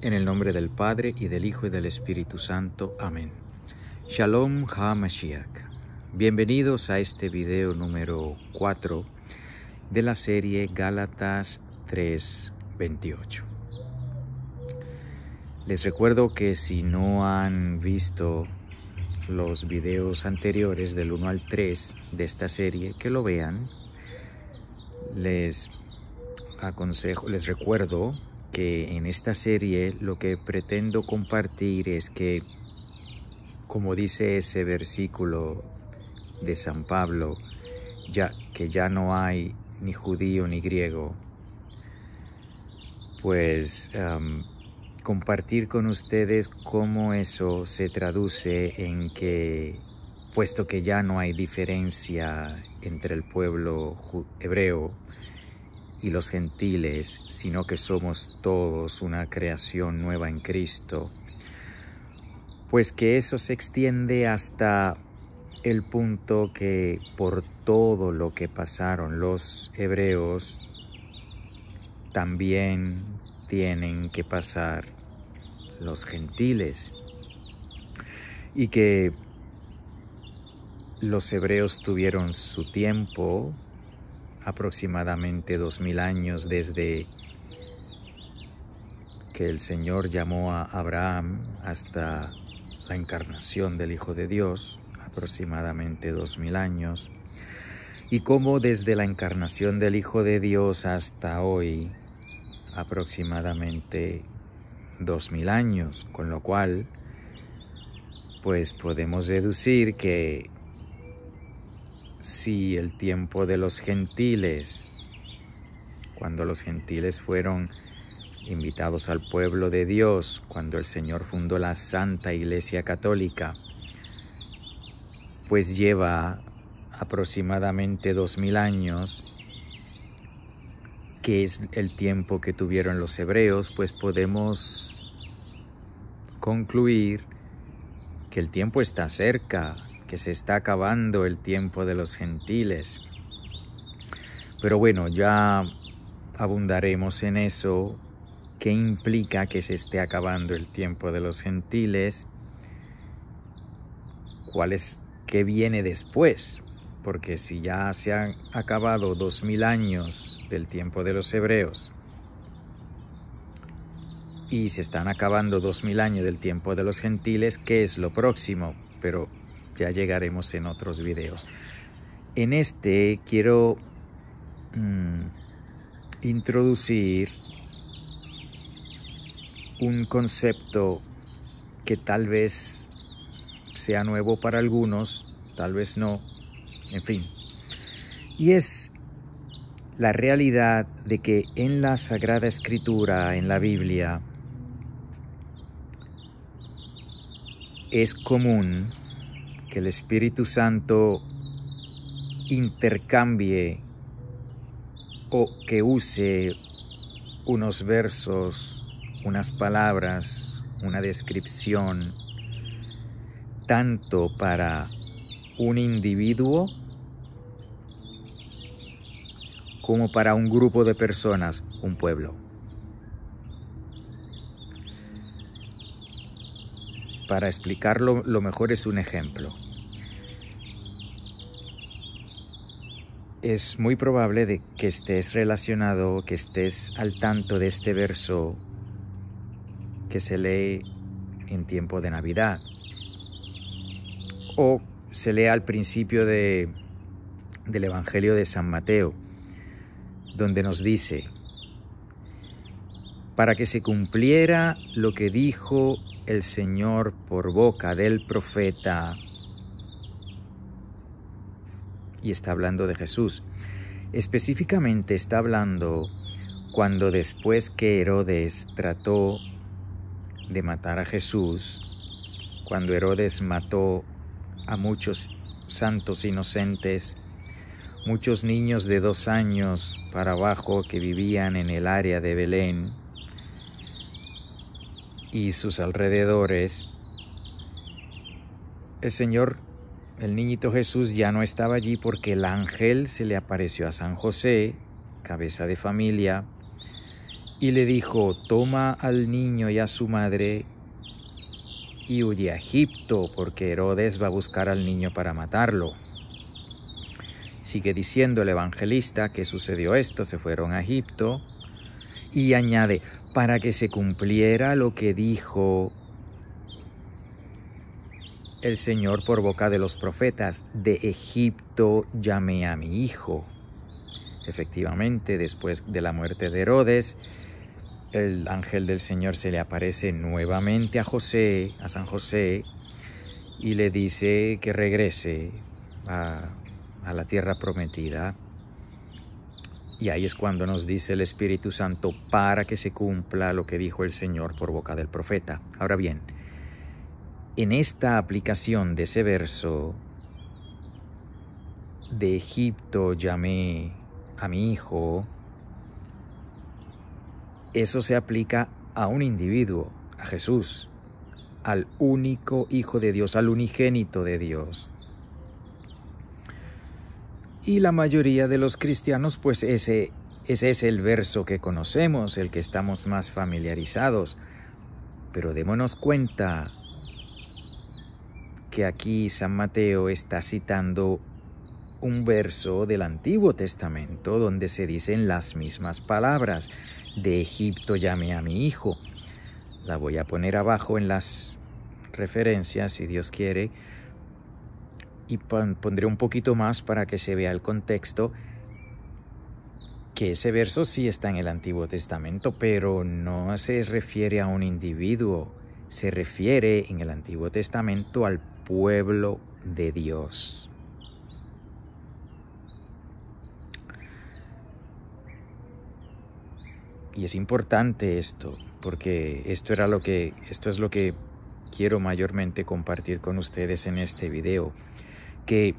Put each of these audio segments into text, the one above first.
En el nombre del Padre, y del Hijo, y del Espíritu Santo. Amén. Shalom HaMashiach. Bienvenidos a este video número 4 de la serie Gálatas 3:28. Les recuerdo que si no han visto los videos anteriores del 1 al 3 de esta serie, que lo vean. Les recuerdo que en esta serie lo que pretendo compartir es que, como dice ese versículo de San Pablo, que ya no hay ni judío ni griego, pues compartir con ustedes cómo eso se traduce en que, puesto que ya no hay diferencia entre el pueblo hebreo y los gentiles, sino que somos todos una creación nueva en Cristo, pues que eso se extiende hasta el punto que por todo lo que pasaron los hebreos, también tienen que pasar los gentiles, y que los hebreos tuvieron su tiempo, aproximadamente 2000 años desde que el Señor llamó a Abraham hasta la encarnación del Hijo de Dios, aproximadamente 2000 años, y cómo desde la encarnación del Hijo de Dios hasta hoy, aproximadamente 2000 años, con lo cual pues podemos deducir que si el tiempo de los gentiles, cuando los gentiles fueron invitados al pueblo de Dios, cuando el Señor fundó la Santa Iglesia Católica, pues lleva aproximadamente 2000 años, que es el tiempo que tuvieron los hebreos, pues podemos concluir que el tiempo está cerca, que se está acabando el tiempo de los gentiles. Pero bueno, ya abundaremos en eso. ¿Qué implica que se esté acabando el tiempo de los gentiles? ¿Qué viene después? Porque si ya se han acabado 2000 años del tiempo de los hebreos y se están acabando 2000 años del tiempo de los gentiles, ¿qué es lo próximo? Pero ya llegaremos en otros videos. En este quiero introducir un concepto que tal vez sea nuevo para algunos, tal vez no, en fin. Y es la realidad de que en la Sagrada Escritura, en la Biblia, es común que el Espíritu Santo intercambie o que use unos versos, unas palabras, una descripción, tanto para un individuo como para un grupo de personas, un pueblo. Para explicarlo, lo mejor es un ejemplo. Es muy probable que estés relacionado, que estés al tanto de este verso que se lee en tiempo de Navidad, o se lee al principio del Evangelio de San Mateo, donde nos dice: para que se cumpliera lo que dijo el Señor por boca del profeta. Y está hablando de Jesús. Específicamente está hablando cuando, después que Herodes trató de matar a Jesús, cuando Herodes mató a muchos santos inocentes, muchos niños de 2 años para abajo que vivían en el área de Belén y sus alrededores, el niñito Jesús ya no estaba allí, porque el ángel se le apareció a San José, cabeza de familia, y le dijo: toma al niño y a su madre y huye a Egipto, porque Herodes va a buscar al niño para matarlo. Sigue diciendo el evangelista que sucedió esto, se fueron a Egipto, y añade: para que se cumpliera lo que dijo el Señor por boca de los profetas: de Egipto llamé a mi hijo. Efectivamente, después de la muerte de Herodes, el ángel del Señor se le aparece nuevamente a José, a San José, y le dice que regrese a la tierra prometida. Y ahí es cuando nos dice el Espíritu Santo: para que se cumpla lo que dijo el Señor por boca del profeta. Ahora bien, en esta aplicación de ese verso, de Egipto llamé a mi hijo, eso se aplica a un individuo, a Jesús, al único Hijo de Dios, al unigénito de Dios. Y la mayoría de los cristianos, pues ese es el verso que conocemos, el que estamos más familiarizados. Pero démonos cuenta que aquí San Mateo está citando un verso del Antiguo Testamento donde se dicen las mismas palabras: de Egipto llamé a mi hijo. La voy a poner abajo en las referencias, si Dios quiere, y pondré un poquito más para que se vea el contexto, que ese verso sí está en el Antiguo Testamento, pero no se refiere a un individuo, se refiere en el Antiguo Testamento al pueblo de Dios. Y es importante esto, porque esto es lo que quiero mayormente compartir con ustedes en este video, que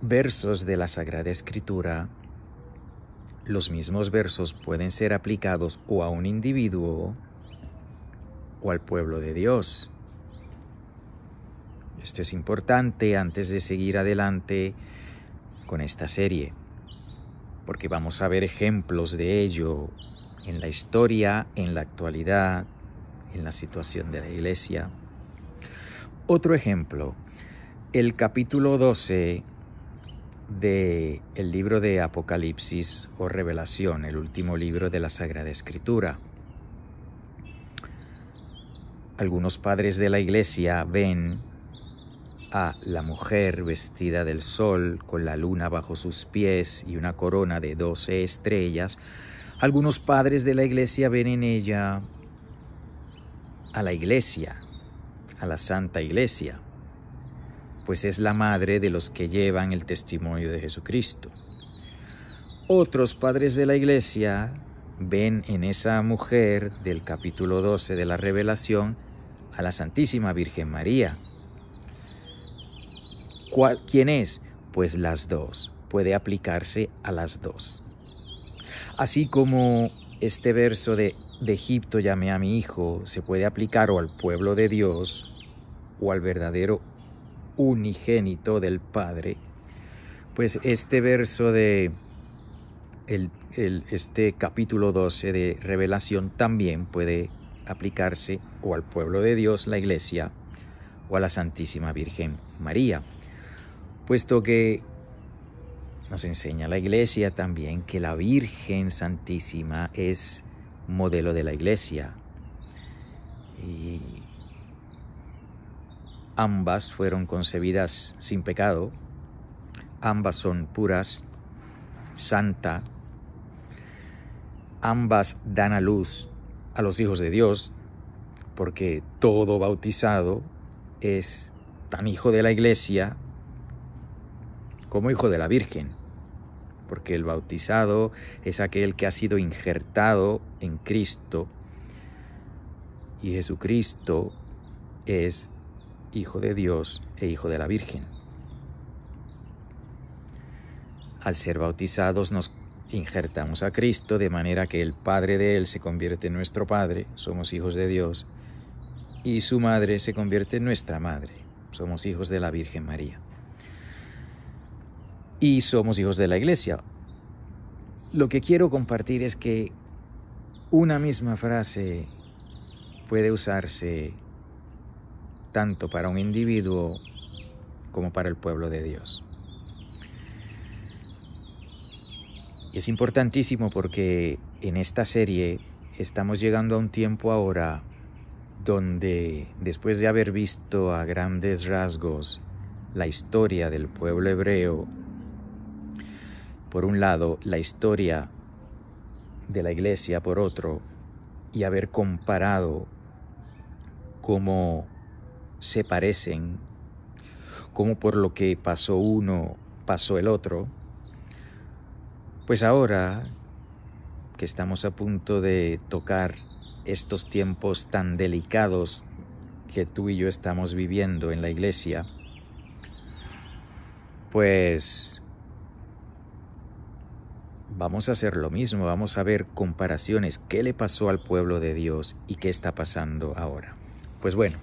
versos de la Sagrada Escritura, los mismos versos pueden ser aplicados o a un individuo o al pueblo de Dios. Esto es importante antes de seguir adelante con esta serie, porque vamos a ver ejemplos de ello en la historia, en la actualidad, en la situación de la iglesia. Otro ejemplo, el capítulo 12 del libro de Apocalipsis o Revelación, el último libro de la Sagrada Escritura. Algunos padres de la iglesia ven a la mujer vestida del sol, con la luna bajo sus pies y una corona de 12 estrellas. Algunos padres de la iglesia ven en ella a la iglesia, a la Santa Iglesia, pues es la madre de los que llevan el testimonio de Jesucristo. Otros padres de la iglesia ven en esa mujer del capítulo 12 de la Revelación a la Santísima Virgen María. ¿Quién es? Pues las dos. Puede aplicarse a las dos. Así como este verso de Egipto llamé a mi hijo se puede aplicar o al pueblo de Dios o al verdadero unigénito del Padre, pues este verso de este capítulo 12 de Revelación también puede aplicarse o al pueblo de Dios, la Iglesia, o a la Santísima Virgen María, puesto que nos enseña la Iglesia también que la Virgen Santísima es modelo de la Iglesia. Y ambas fueron concebidas sin pecado, ambas son puras, santa, ambas dan a luz a los hijos de Dios, porque todo bautizado es tan hijo de la Iglesia como hijo de la Virgen, porque el bautizado es aquel que ha sido injertado en Cristo, y Jesucristo es hijo de Dios e hijo de la Virgen. Al ser bautizados nos injertamos a Cristo, de manera que el Padre de Él se convierte en nuestro Padre, somos hijos de Dios, y su Madre se convierte en nuestra Madre, somos hijos de la Virgen María. Y somos hijos de la Iglesia. Lo que quiero compartir es que una misma frase puede usarse tanto para un individuo como para el pueblo de Dios. Y es importantísimo porque en esta serie estamos llegando a un tiempo ahora donde, después de haber visto a grandes rasgos la historia del pueblo hebreo, por un lado, la historia de la iglesia por otro, y haber comparado cómo se parecen, cómo por lo que pasó uno, pasó el otro, pues ahora que estamos a punto de tocar estos tiempos tan delicados que tú y yo estamos viviendo en la iglesia, pues vamos a hacer lo mismo, vamos a ver comparaciones, qué le pasó al pueblo de Dios y qué está pasando ahora. Pues bueno,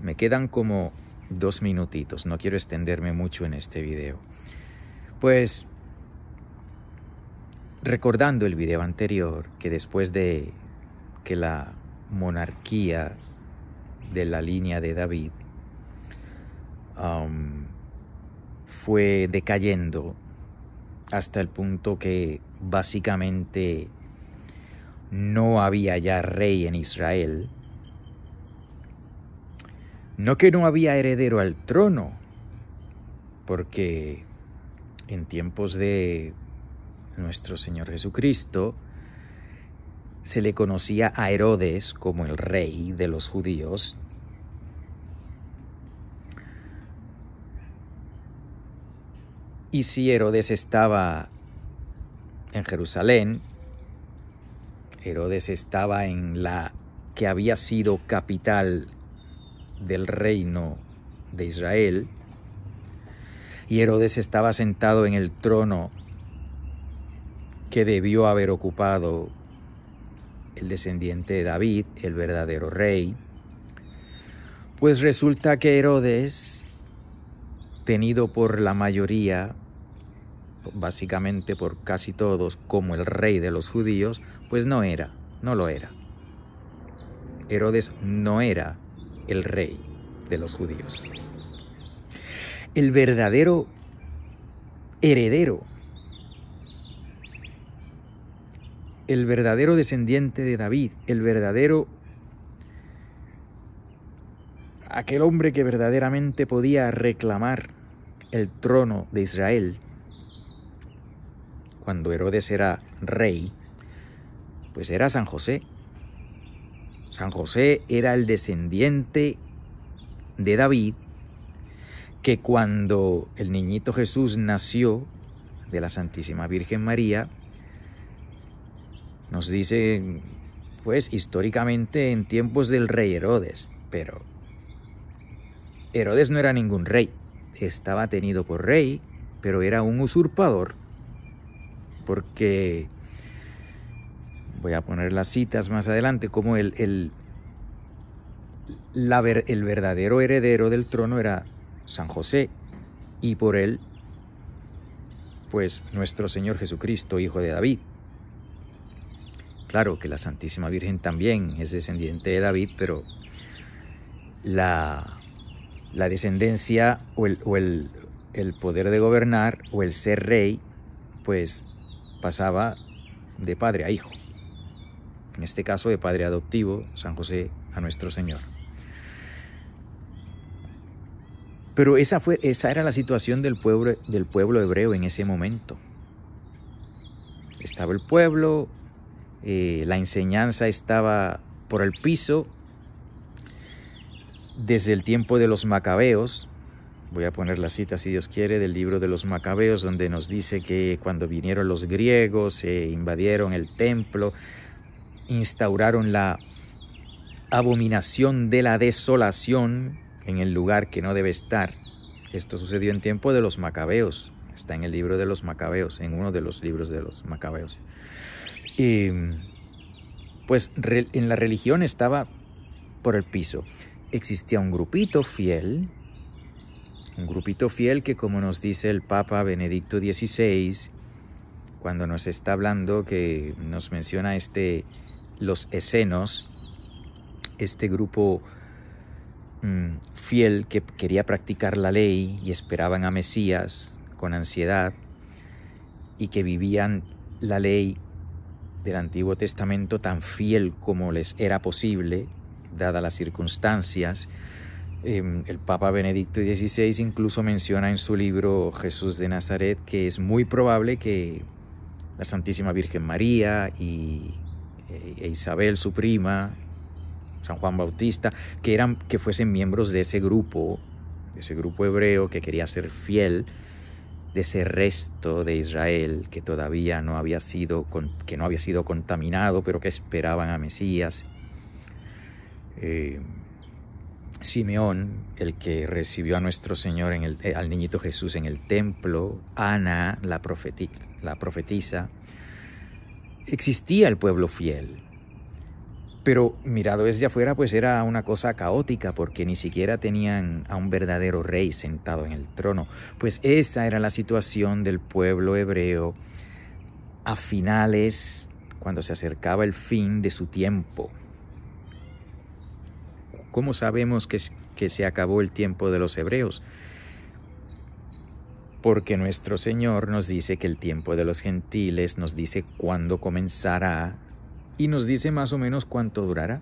me quedan como 2 minutitos, no quiero extenderme mucho en este video. Pues, recordando el video anterior, que después de que la monarquía de la línea de David fue decayendo hasta el punto que básicamente no había ya rey en Israel. No que no había heredero al trono, porque en tiempos de nuestro Señor Jesucristo se le conocía a Herodes como el rey de los judíos. Y si Herodes estaba en Jerusalén, Herodes estaba en la que había sido capital del reino de Israel, y Herodes estaba sentado en el trono que debió haber ocupado el descendiente de David, el verdadero rey. Pues resulta que Herodes, tenido por la mayoría, básicamente por casi todos, como el rey de los judíos, pues no lo era. Herodes no era el rey de los judíos. El verdadero heredero, el verdadero descendiente de David, aquel hombre que verdaderamente podía reclamar el trono de Israel cuando Herodes era rey, pues era San José. San José era el descendiente de David, que cuando el niñito Jesús nació de la Santísima Virgen María, nos dice, pues históricamente en tiempos del rey Herodes, pero Herodes no era ningún rey, estaba tenido por rey, pero era un usurpador, porque voy a poner las citas más adelante, como el verdadero heredero del trono era San José, y por él, pues nuestro Señor Jesucristo, hijo de David. Claro que la Santísima Virgen también es descendiente de David, pero la descendencia o el poder de gobernar o el ser rey, pues pasaba de padre a hijo. En este caso, de padre adoptivo, San José, a nuestro Señor. Pero esa era la situación del pueblo hebreo en ese momento. Estaba el pueblo, la enseñanza estaba por el piso desde el tiempo de los Macabeos. Voy a poner la cita, si Dios quiere, del libro de los Macabeos, donde nos dice que cuando vinieron los griegos, invadieron el templo, instauraron la abominación de la desolación en el lugar que no debe estar. Esto sucedió en tiempo de los Macabeos. Está en el libro de los Macabeos, en uno de los libros de los Macabeos. Pues en la religión estaba por el piso. Existía un grupito fiel que, como nos dice el Papa Benedicto XVI, cuando nos está hablando, que nos menciona los escenos, este grupo fiel que quería practicar la ley y esperaban a Mesías con ansiedad y que vivían la ley del Antiguo Testamento tan fiel como les era posible, dadas las circunstancias. El Papa Benedicto XVI incluso menciona en su libro Jesús de Nazaret que es muy probable que la Santísima Virgen María e Isabel, su prima, San Juan Bautista, que fuesen miembros de ese grupo hebreo que quería ser fiel, de ese resto de Israel que todavía no había sido contaminado, pero que esperaban a Mesías. Simeón, el que recibió a nuestro Señor, al niñito Jesús en el templo, Ana, la profetisa, existía el pueblo fiel. Pero mirado desde afuera, pues era una cosa caótica, porque ni siquiera tenían a un verdadero rey sentado en el trono. Pues esa era la situación del pueblo hebreo a finales, cuando se acercaba el fin de su tiempo. ¿Cómo sabemos que se acabó el tiempo de los hebreos? Porque nuestro Señor nos dice que el tiempo de los gentiles, nos dice cuándo comenzará y nos dice más o menos cuánto durará.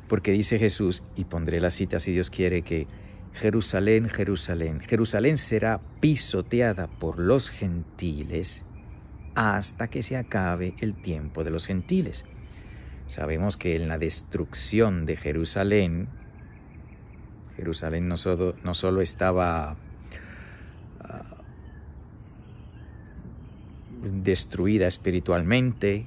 Porque dice Jesús, y pondré la cita si Dios quiere, que Jerusalén, Jerusalén, Jerusalén será pisoteada por los gentiles hasta que se acabe el tiempo de los gentiles. Sabemos que en la destrucción de Jerusalén, no solo estaba destruida espiritualmente,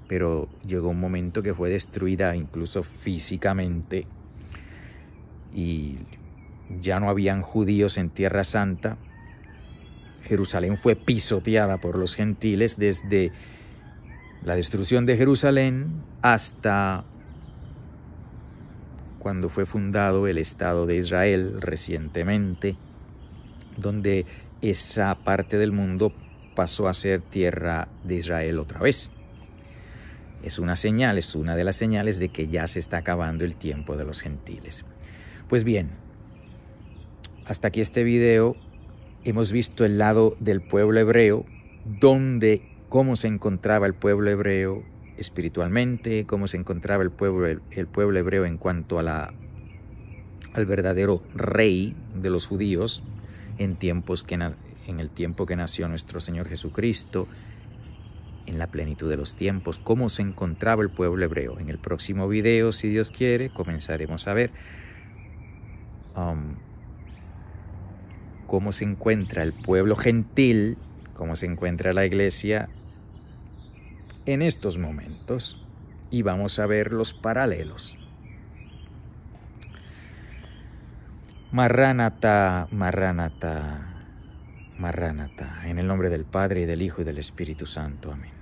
pero llegó un momento que fue destruida incluso físicamente y ya no habían judíos en Tierra Santa. Jerusalén fue pisoteada por los gentiles desde la destrucción de Jerusalén hasta cuando fue fundado el Estado de Israel recientemente, donde esa parte del mundo pasó a ser tierra de Israel otra vez. Es una de las señales de que ya se está acabando el tiempo de los gentiles. Pues bien, hasta aquí este video. Hemos visto el lado del pueblo hebreo, cómo se encontraba el pueblo hebreo espiritualmente, cómo se encontraba el pueblo hebreo en cuanto al verdadero rey de los judíos en el tiempo que nació nuestro Señor Jesucristo, en la plenitud de los tiempos, cómo se encontraba el pueblo hebreo. En el próximo video, si Dios quiere, comenzaremos a ver cómo se encuentra el pueblo gentil, cómo se encuentra la iglesia en estos momentos, y vamos a ver los paralelos. Marránata, Marránata, Marránata, en el nombre del Padre, y del Hijo, y del Espíritu Santo. Amén.